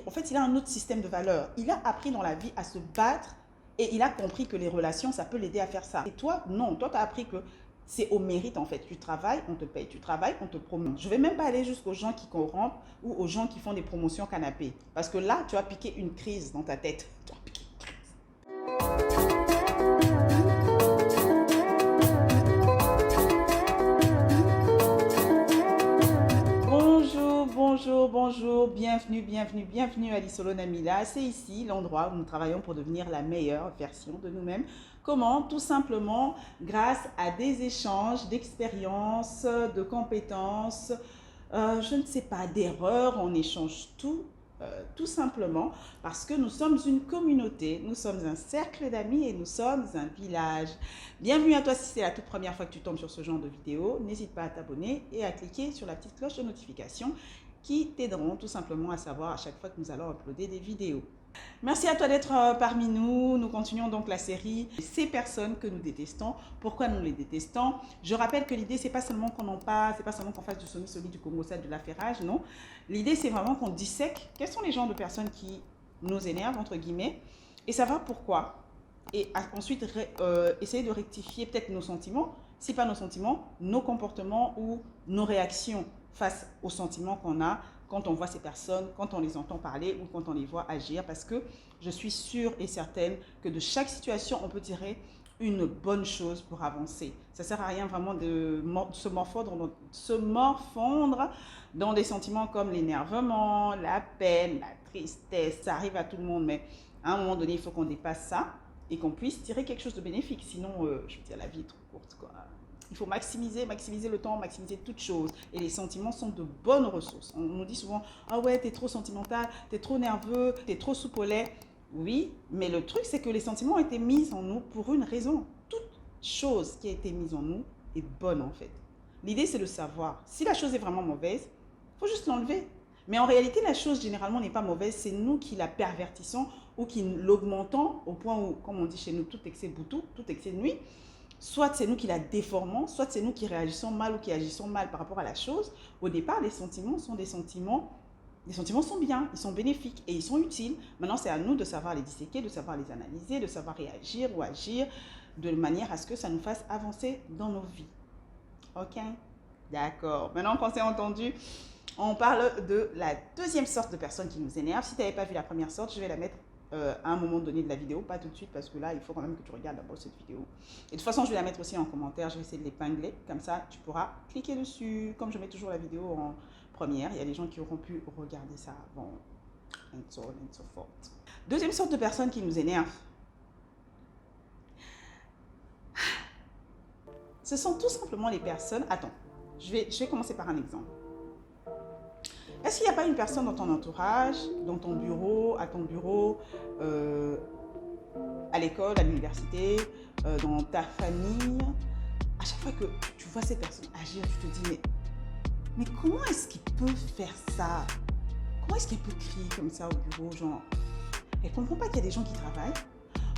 En fait, il a un autre système de valeurs. Il a appris dans la vie à se battre et il a compris que les relations, ça peut l'aider à faire ça. Et toi, non. Toi, tu as appris que c'est au mérite, en fait. Tu travailles, on te paye. Tu travailles, on te promeut. Je ne vais même pas aller jusqu'aux gens qui corrompent ou aux gens qui font des promotions canapé. Parce que là, tu as piqué une crise dans ta tête. Tu as piqué une crise. Bonjour, bonjour, bonjour, bienvenue, bienvenue, bienvenue à l'Isolo Namila. C'est ici l'endroit où nous travaillons pour devenir la meilleure version de nous-mêmes. Comment? Tout simplement grâce à des échanges d'expériences, de compétences, je ne sais pas, d'erreurs. On échange tout simplement parce que nous sommes une communauté, nous sommes un cercle d'amis et nous sommes un village. Bienvenue à toi si c'est la toute première fois que tu tombes sur ce genre de vidéo. N'hésite pas à t'abonner et à cliquer sur la petite cloche de notification qui t'aideront tout simplement à savoir à chaque fois que nous allons uploader des vidéos. Merci à toi d'être parmi nous. Nous continuons donc la série Ces personnes que nous détestons. Pourquoi nous les détestons? Je rappelle que l'idée, c'est pas seulement qu'on en parle, c'est pas seulement qu'on fasse du soni-soni, du Congo, celle de l'affairage, non. L'idée, c'est vraiment qu'on dissèque quels sont les genres de personnes qui nous énervent, entre guillemets, et savoir pourquoi. Et ensuite, essayer de rectifier peut-être nos sentiments, si pas nos sentiments, nos comportements ou nos réactions face aux sentiments qu'on a quand on voit ces personnes, quand on les entend parler ou quand on les voit agir, parce que je suis sûre et certaine que de chaque situation, on peut tirer une bonne chose pour avancer. Ça ne sert à rien vraiment de se morfondre dans des sentiments comme l'énervement, la peine, la tristesse. Ça arrive à tout le monde, mais à un moment donné, il faut qu'on dépasse ça et qu'on puisse tirer quelque chose de bénéfique. Sinon, je veux dire, la vie est trop courte, quoi. Il faut maximiser le temps, maximiser toutes choses. Et les sentiments sont de bonnes ressources. On nous dit souvent, ah ouais, t'es trop sentimental, t'es trop nerveux, t'es trop soupe au lait. Oui, mais le truc, c'est que les sentiments ont été mis en nous pour une raison. Toute chose qui a été mise en nous est bonne, en fait. L'idée, c'est de savoir. Si la chose est vraiment mauvaise, il faut juste l'enlever. Mais en réalité, la chose, généralement, n'est pas mauvaise. C'est nous qui la pervertissons ou qui l'augmentons au point où, comme on dit chez nous, tout excès boutou, tout excès nuit. Soit c'est nous qui la déformons, soit c'est nous qui réagissons mal ou qui agissons mal par rapport à la chose. Au départ, les sentiments sont des sentiments. Les sentiments sont bien, ils sont bénéfiques et ils sont utiles. Maintenant, c'est à nous de savoir les disséquer, de savoir les analyser, de savoir réagir ou agir de manière à ce que ça nous fasse avancer dans nos vies. Ok? D'accord. Maintenant qu'on s'est entendu, on parle de la deuxième sorte de personnes qui nous énervent. Si tu n'avais pas vu la première sorte, je vais la mettre à un moment donné de la vidéo, pas tout de suite parce que là, il faut quand même que tu regardes d'abord cette vidéo. Et de toute façon, je vais la mettre aussi en commentaire, je vais essayer de l'épingler, comme ça, tu pourras cliquer dessus. Comme je mets toujours la vidéo en première, il y a des gens qui auront pu regarder ça avant, and so on and so forth. Deuxième sorte de personnes qui nous énervent, ce sont tout simplement les personnes... Attends, je vais commencer par un exemple. Est-ce qu'il n'y a pas une personne dans ton entourage, dans ton bureau, à ton bureau, à l'école, à l'université, dans ta famille, à chaque fois que tu vois ces personnes agir, tu te dis, mais comment est-ce qu'il peut faire ça? Comment est-ce qu'il peut crier comme ça au bureau, genre, elle ne comprend pas qu'il y a des gens qui travaillent.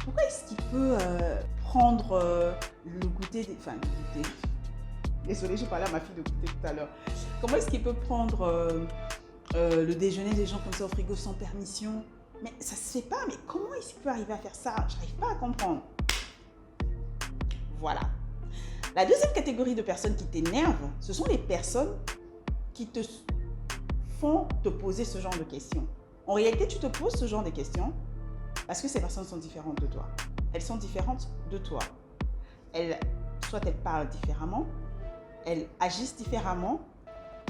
Pourquoi est-ce qu'il peut prendre le goûter, enfin, le goûter, désolée, j'ai parlé à ma fille de goûter tout à l'heure. Comment est-ce qu'il peut prendre le déjeuner des gens comme ça au frigo sans permission? Mais ça se fait pas, mais comment est-ce qu'il peut arriver à faire ça? J'arrive pas à comprendre. Voilà. La deuxième catégorie de personnes qui t'énervent, ce sont les personnes qui te font te poser ce genre de questions. En réalité, tu te poses ce genre de questions parce que ces personnes sont différentes de toi. Elles sont différentes de toi. Soit elles parlent différemment, elles agissent différemment.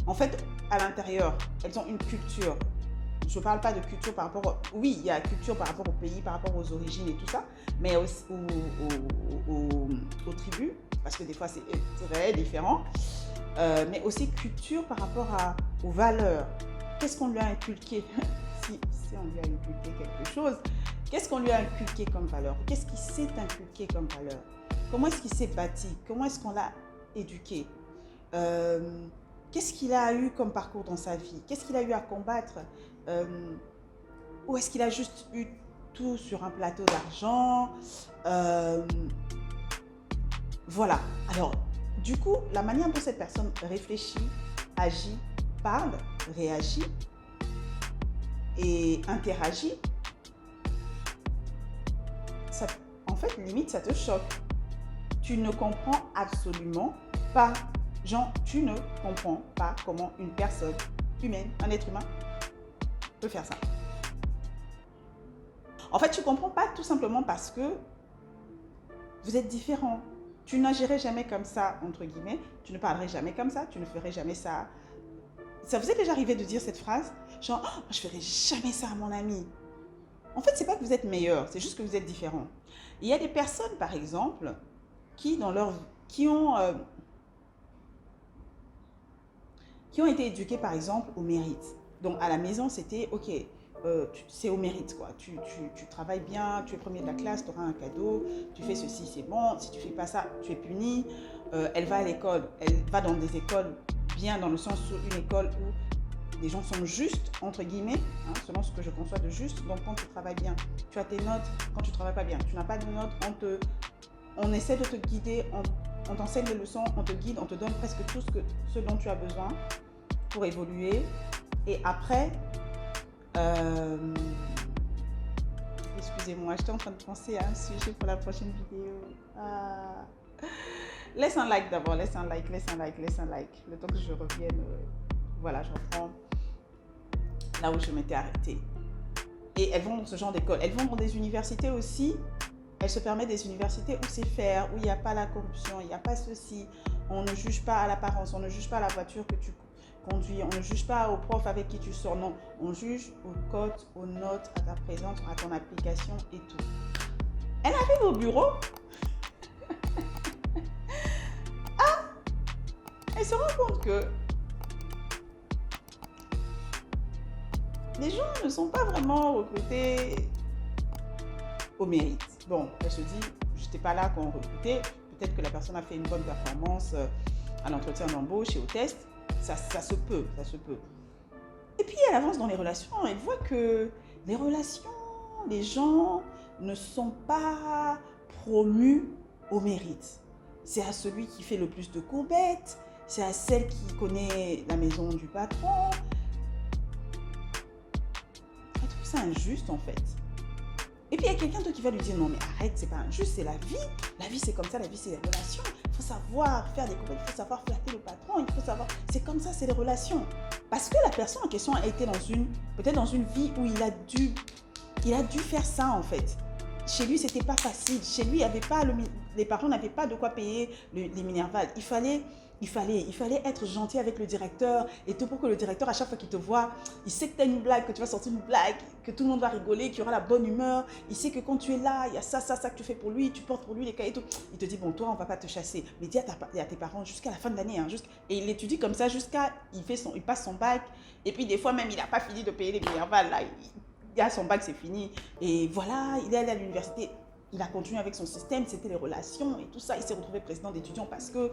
En fait, à l'intérieur, elles ont une culture. Je ne parle pas de culture par rapport... Oui, il y a culture par rapport au pays, par rapport aux origines et tout ça, mais aussi aux tribus, parce que des fois, c'est très différent. Mais aussi culture par rapport aux valeurs. Qu'est-ce qu'on lui a inculqué? si on lui a inculqué quelque chose, qu'est-ce qu'on lui a inculqué comme valeur? Qu'est-ce qui s'est inculqué comme valeur? Comment est-ce qu'il s'est bâti? Comment est-ce qu'on l'a éduqué? Qu'est-ce qu'il a eu comme parcours dans sa vie? Qu'est-ce qu'il a eu à combattre? Ou est-ce qu'il a juste eu tout sur un plateau d'argent? Voilà. Alors, du coup, la manière dont cette personne réfléchit, agit, parle, réagit, et interagis, ça, en fait, limite, ça te choque. Tu ne comprends absolument pas. Genre, tu ne comprends pas comment une personne humaine, un être humain, peut faire ça. En fait, tu ne comprends pas tout simplement parce que vous êtes différents. Tu n'agirais jamais comme ça, entre guillemets. Tu ne parlerais jamais comme ça. Tu ne ferais jamais ça. Ça vous est déjà arrivé de dire cette phrase? Genre, oh, je ne ferais jamais ça à mon ami. En fait, ce n'est pas que vous êtes meilleur, c'est juste que vous êtes différents. Il y a des personnes, par exemple, qui ont été éduquées, par exemple, au mérite. Donc, à la maison, c'était, ok, c'est au mérite, quoi. Tu travailles bien, tu es premier de la classe, tu auras un cadeau, tu fais ceci, c'est bon. Si tu ne fais pas ça, tu es puni. Elle va à l'école, elle va dans des écoles bien, dans le sens où une école où les gens sont justes, entre guillemets, hein, selon ce que je conçois de juste. Donc, quand tu travailles bien, tu as tes notes. Quand tu ne travailles pas bien, tu n'as pas de notes. On essaie de te guider, on t'enseigne les leçons, on te guide, on te donne presque tout ce dont tu as besoin pour évoluer. Et après, excusez-moi, j'étais en train de penser à un sujet pour la prochaine vidéo. Laisse un like d'abord, laisse un like. Le temps que je revienne, voilà, je reprends là où je m'étais arrêtée. Et elles vont dans ce genre d'école. Elles vont dans des universités aussi. Elles se permettent des universités où c'est fair, où il n'y a pas la corruption, il n'y a pas ceci. On ne juge pas à l'apparence, on ne juge pas à la voiture que tu conduis, on ne juge pas au prof avec qui tu sors. Non, on juge aux cotes, aux notes, à ta présence, à ton application et tout. Elle arrive au bureau. Elle se rend compte que les gens ne sont pas vraiment recrutés au mérite. Bon, elle se dit, je n'étais pas là quand on recrutait. Peut-être que la personne a fait une bonne performance à l'entretien d'embauche et au test. Ça se peut. Et puis, elle avance dans les relations. Elle voit que les relations, les gens ne sont pas promus au mérite. C'est à celui qui fait le plus de courbettes. C'est à celle qui connaît la maison du patron. Elle trouve ça injuste, en fait. Et puis, il y a quelqu'un d'autre qui va lui dire, non, mais arrête, c'est pas injuste, c'est la vie. La vie, c'est comme ça, la vie, c'est les relations. Il faut savoir faire des courbettes, il faut savoir flatter le patron, il faut savoir... C'est comme ça, c'est les relations. Parce que la personne en question a été peut-être dans une vie où il a dû faire ça, en fait. Chez lui, c'était pas facile. Chez lui, les parents n'avaient pas de quoi payer les Minerval. Il fallait être gentil avec le directeur et tout pour que le directeur, à chaque fois qu'il te voit, il sait que tu as une blague, que tu vas sortir une blague, que tout le monde va rigoler, qu'il y aura la bonne humeur. Il sait que quand tu es là, il y a ça que tu fais pour lui, tu portes pour lui les cahiers et tout. Il te dit, bon, toi, on ne va pas te chasser. Mais dis à tes parents jusqu'à la fin de l'année. Hein, et il étudie comme ça jusqu'à... Il passe son bac. Et puis, des fois, même, il n'a pas fini de payer les Minerval. Là, il a son bac, c'est fini. Et voilà, il est allé à l'université. Il a continué avec son système, c'était les relations et tout ça. Il s'est retrouvé président d'étudiants parce que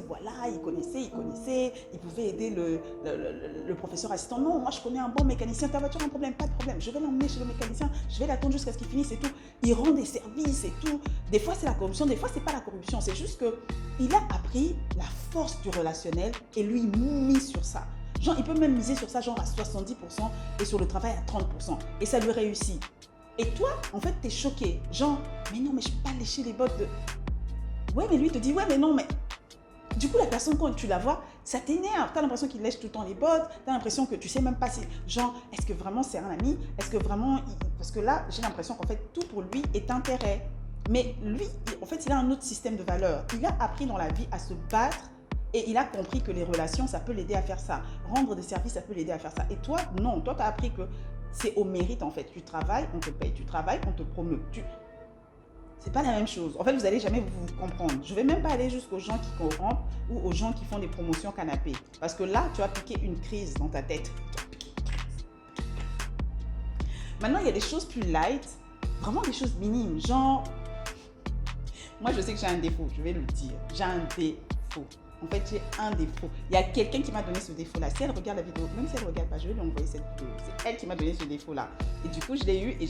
voilà, il connaissait, il pouvait aider le professeur assistant. Non, moi je connais un bon mécanicien, ta voiture a un problème, pas de problème. Je vais l'emmener chez le mécanicien, je vais l'attendre jusqu'à ce qu'il finisse et tout. Il rend des services et tout. Des fois c'est la corruption, des fois c'est pas la corruption. C'est juste qu'il a appris la force du relationnel et lui mise sur ça. Genre, il peut même miser sur ça genre à 70% et sur le travail à 30%. Et ça lui réussit. Et toi, en fait, t'es choqué. Genre, mais non, mais je peux pas lécher les bottes de... Ouais, mais lui te dit, ouais, mais non, mais... Du coup, la personne, quand tu la vois, ça t'énerve. T'as l'impression qu'il lèche tout le temps les bottes. T'as l'impression que tu sais même pas si... Genre, est-ce que vraiment c'est un ami? Est-ce que vraiment... Parce que là, j'ai l'impression qu'en fait, tout pour lui est intérêt. Mais lui, en fait, il a un autre système de valeurs. Il a appris dans la vie à se battre et il a compris que les relations, ça peut l'aider à faire ça. Rendre des services, ça peut l'aider à faire ça. Et toi, non. Toi, tu as appris que c'est au mérite, en fait. Tu travailles, on te paye. Tu travailles, on te promeut. C'est pas la même chose. En fait, vous n'allez jamais vous comprendre. Je vais même pas aller jusqu'aux gens qui corrompent ou aux gens qui font des promotions canapé. Parce que là, tu vas piquer une crise dans ta tête. Maintenant, il y a des choses plus light. Vraiment des choses minimes. Genre, moi, je sais que j'ai un défaut. Je vais le dire. J'ai un défaut. En fait, j'ai un défaut. Il y a quelqu'un qui m'a donné ce défaut-là. Si elle regarde la vidéo, même si elle ne regarde pas, je vais lui envoyer cette vidéo. C'est elle qui m'a donné ce défaut-là. Et du coup, je l'ai eu et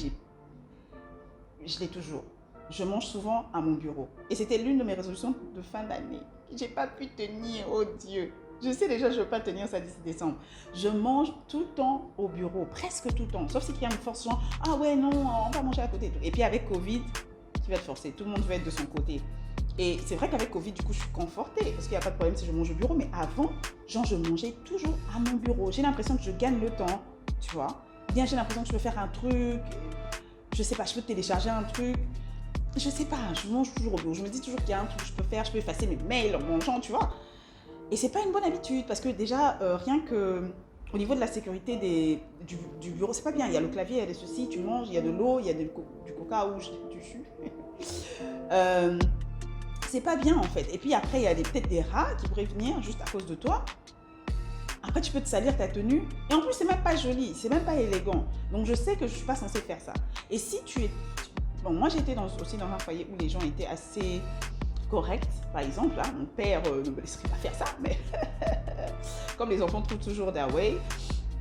je l'ai toujours. Je mange souvent à mon bureau. Et c'était l'une de mes résolutions de fin d'année. Je n'ai pas pu tenir, oh Dieu. Je sais déjà, je ne veux pas tenir ça d'ici décembre. Je mange tout le temps au bureau, presque tout le temps. Sauf si il y a une force, genre, ah ouais, non, on va manger à côté. Et puis avec Covid, tu vas te forcer. Tout le monde veut être de son côté. Et c'est vrai qu'avec Covid, du coup, je suis confortée parce qu'il n'y a pas de problème si je mange au bureau. Mais avant, genre, je mangeais toujours à mon bureau. J'ai l'impression que je gagne le temps, tu vois. Bien, j'ai l'impression que je peux faire un truc. Je sais pas, je peux télécharger un truc. Je sais pas, je mange toujours au bureau. Je me dis toujours qu'il y a un truc que je peux faire. Je peux effacer mes mails en mangeant, tu vois. Et c'est pas une bonne habitude parce que déjà, rien que au niveau de la sécurité du bureau, c'est pas bien. Il y a le clavier, il y a des ceci, tu manges, il y a de l'eau, il y a du coca ou du jus. C'est pas bien en fait. Et puis après, il y a peut-être des rats qui pourraient venir juste à cause de toi. Après, tu peux te salir ta tenue. Et en plus, c'est même pas joli, c'est même pas élégant. Donc, je sais que je suis pas censée faire ça. Et si tu es... Bon, moi, j'étais aussi dans un foyer où les gens étaient assez corrects. Par exemple, hein, mon père ne me laisserait pas faire ça, mais comme les enfants trouvent toujours their way.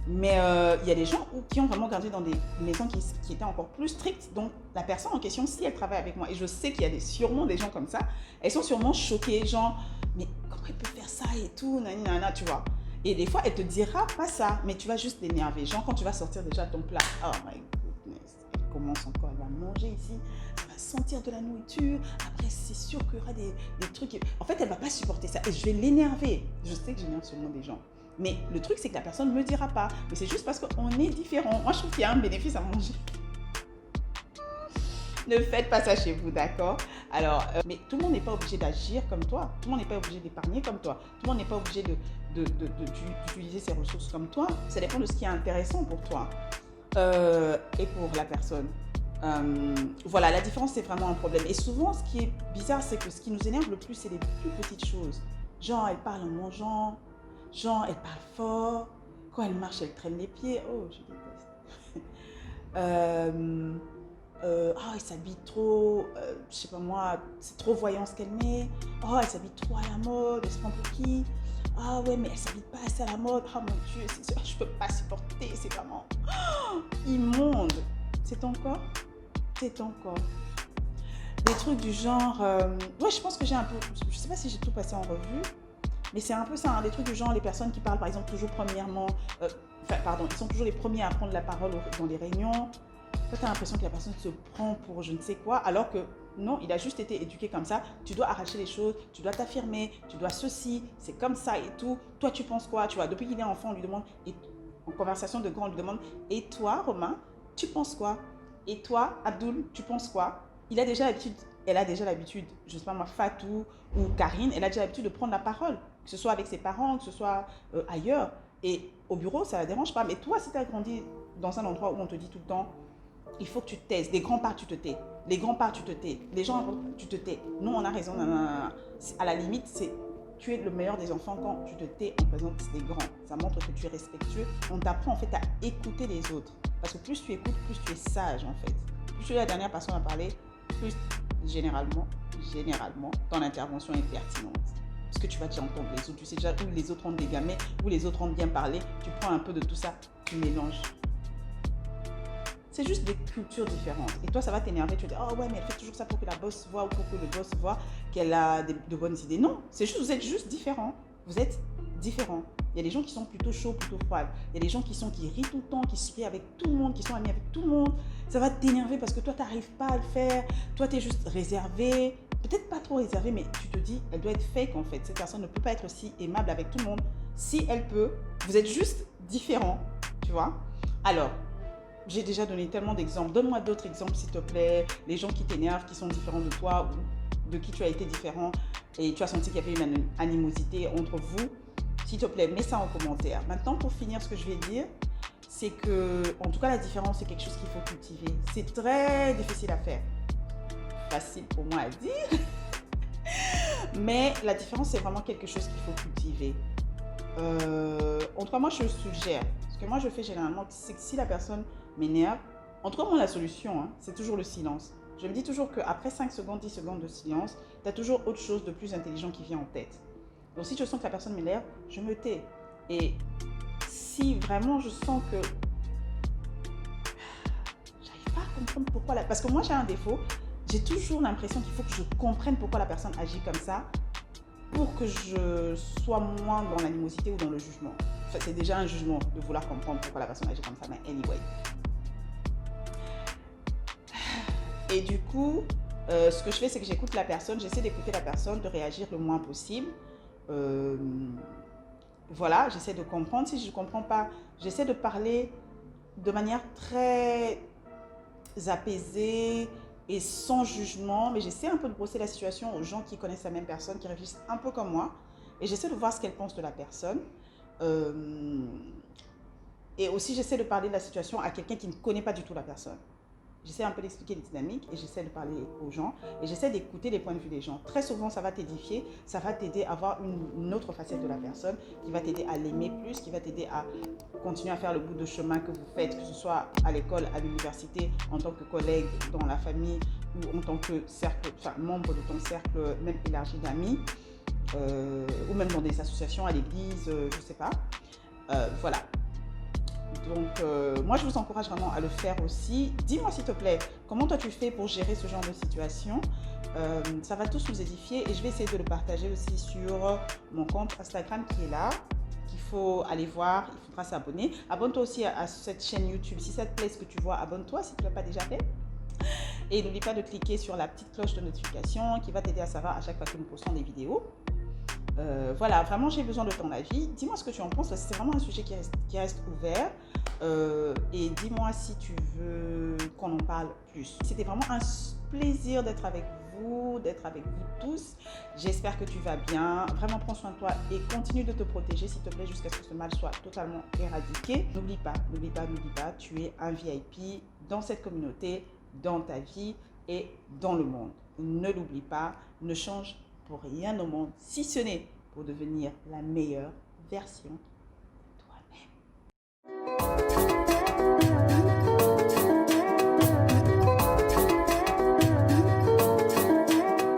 Mais il y a des gens qui ont vraiment grandi dans des maisons qui étaient encore plus strictes. Donc, la personne en question, si elle travaille avec moi, et je sais qu'il y a sûrement des gens comme ça, elles sont sûrement choquées, genre, mais comment elle peut faire ça et tout, nanana, tu vois. Et des fois, elle te dira pas ça, mais tu vas juste l'énerver. Genre, quand tu vas sortir déjà ton plat, oh my goodness, elle commence encore, elle va manger ici, elle va sentir de la nourriture. Après, c'est sûr qu'il y aura des trucs. En fait, elle va pas supporter ça et je vais l'énerver. Je sais que j'énerve sûrement des gens. Mais le truc, c'est que la personne ne me le dira pas. Mais c'est juste parce qu'on est différent. Moi, je trouve qu'il y a un bénéfice à manger. Ne faites pas ça chez vous, d'accord? Alors, mais tout le monde n'est pas obligé d'agir comme toi. Tout le monde n'est pas obligé d'épargner comme toi. Tout le monde n'est pas obligé d'utiliser ses ressources comme toi. Ça dépend de ce qui est intéressant pour toi et pour la personne. Voilà, la différence, c'est vraiment un problème. Et souvent, ce qui est bizarre, c'est que ce qui nous énerve le plus, c'est les plus petites choses. Genre, elle parle en mangeant. Genre, elle parle fort. Quand elle marche, elle traîne les pieds. Oh, je déteste. Elle s'habille trop, je sais pas moi, c'est trop voyant ce qu'elle met. Oh, elle s'habille trop à la mode, elle se prend pour qui? Ah ouais, mais elle s'habille pas assez à la mode. Oh mon Dieu, je peux pas supporter, c'est vraiment immonde. C'est ton corps? C'est ton corps. Des trucs du genre, ouais, je pense que j'ai un peu, je sais pas si j'ai tout passé en revue, mais c'est un peu ça, hein, des trucs du genre, les personnes qui parlent par exemple toujours premièrement, ils sont toujours les premiers à prendre la parole dans les réunions. Toi, tu as l'impression que la personne se prend pour je ne sais quoi, alors que non, il a juste été éduqué comme ça. Tu dois arracher les choses, tu dois t'affirmer, tu dois ceci, c'est comme ça et tout. Toi, tu penses quoi? Tu vois, depuis qu'il est enfant, on lui demande, et en conversation de grand, on lui demande, et toi, Romain, tu penses quoi? Et toi, Abdoul, tu penses quoi? Il a déjà l'habitude, elle a déjà l'habitude, je sais pas moi, Fatou ou Karine, elle a déjà l'habitude de prendre la parole, que ce soit avec ses parents, que ce soit ailleurs. Et au bureau, ça ne la dérange pas. Mais toi, si tu as grandi dans un endroit où on te dit tout le temps, il faut que tu te taises. Des grands parts, tu te tais. Les grands parts, tu te tais. Les gens, tu te tais. Nous, on a raison. À la limite, c'est tu es le meilleur des enfants quand tu te tais en présence des grands. Ça montre que tu es respectueux. On t'apprend en fait à écouter les autres. Parce que plus tu écoutes, plus tu es sage en fait. Plus tu es la dernière personne à parler, plus généralement, ton intervention est pertinente. Parce que tu vas t'y entendre les autres. Tu sais déjà où les autres ont des gamets, où les autres ont bien parlé. Tu prends un peu de tout ça, tu mélanges. C'est juste des cultures différentes. Et toi, ça va t'énerver. Tu vas dire, oh ouais, mais elle fait toujours ça pour que la boss voit ou pour que le boss voit qu'elle a de bonnes idées. Non, c'est juste, vous êtes juste différents. Vous êtes différents. Il y a des gens qui sont plutôt chauds, plutôt froids. Il y a des gens qui rient tout le temps, qui se rient avec tout le monde, qui sont amis avec tout le monde. Ça va t'énerver parce que toi, tu n'arrives pas à le faire. Toi, tu es juste réservé. Peut-être pas trop réservé, mais tu te dis, elle doit être fake en fait. Cette personne ne peut pas être aussi aimable avec tout le monde. Si elle peut, vous êtes juste différents, tu vois. Alors, j'ai déjà donné tellement d'exemples. Donne-moi d'autres exemples, s'il te plaît. Les gens qui t'énervent, qui sont différents de toi, ou de qui tu as été différent, et tu as senti qu'il y avait une animosité entre vous. S'il te plaît, mets ça en commentaire. Maintenant, pour finir, ce que je vais dire, c'est que, en tout cas, la différence, c'est quelque chose qu'il faut cultiver. C'est très difficile à faire. Facile pour moi à dire. Mais la différence, c'est vraiment quelque chose qu'il faut cultiver. En tout cas, moi, je suggère. Ce que moi, je fais généralement, c'est que si la personne m'énerve, en tout cas, moi, la solution, hein, c'est toujours le silence. Je me dis toujours qu'après 5 secondes, 10 secondes de silence, tu as toujours autre chose de plus intelligent qui vient en tête. Donc, si je sens que la personne m'énerve, je me tais. Et si vraiment je sens que j'arrive pas à comprendre pourquoi... Parce que moi, j'ai un défaut. J'ai toujours l'impression qu'il faut que je comprenne pourquoi la personne agit comme ça. pour que je sois moins dans l'animosité ou dans le jugement. Enfin, c'est déjà un jugement de vouloir comprendre pourquoi la personne agit comme ça, mais anyway. Et du coup, ce que je fais, c'est que j'écoute la personne, j'essaie d'écouter la personne, de réagir le moins possible. Voilà, j'essaie de comprendre. Si je ne comprends pas, j'essaie de parler de manière très apaisée et sans jugement, mais j'essaie un peu de brosser la situation aux gens qui connaissent la même personne, qui réfléchissent un peu comme moi, et j'essaie de voir ce qu'elle pense de la personne. Et aussi, j'essaie de parler de la situation à quelqu'un qui ne connaît pas du tout la personne. J'essaie un peu d'expliquer les dynamiques et j'essaie de parler aux gens et j'essaie d'écouter les points de vue des gens. Très souvent, ça va t'édifier, ça va t'aider à voir une autre facette de la personne, qui va t'aider à l'aimer plus, qui va t'aider à continuer à faire le bout de chemin que vous faites, que ce soit à l'école, à l'université, en tant que collègue, dans la famille ou en tant que cercle, enfin, membre de ton cercle même élargi d'amis, ou même dans des associations, à l'église, je ne sais pas. Voilà. Donc, moi, je vous encourage vraiment à le faire aussi. Dis-moi, s'il te plaît, comment toi tu fais pour gérer ce genre de situation. Ça va tous nous édifier et je vais essayer de le partager aussi sur mon compte Instagram qui est là, qu'il faut aller voir, il faudra s'abonner. Abonne-toi aussi à cette chaîne YouTube. Si ça te plaît ce que tu vois, abonne-toi si tu ne l'as pas déjà fait. Et n'oublie pas de cliquer sur la petite cloche de notification qui va t'aider à savoir à chaque fois que nous postons des vidéos. Voilà, vraiment j'ai besoin de ton avis. Dis-moi ce que tu en penses, parce que c'est vraiment un sujet qui reste ouvert. Et dis-moi si tu veux qu'on en parle plus. C'était vraiment un plaisir d'être avec vous tous. J'espère que tu vas bien. Vraiment prends soin de toi et continue de te protéger s'il te plaît jusqu'à ce que ce mal soit totalement éradiqué. N'oublie pas, tu es un VIP dans cette communauté, dans ta vie et dans le monde. Ne l'oublie pas, ne change pour rien au monde, si ce n'est pour devenir la meilleure version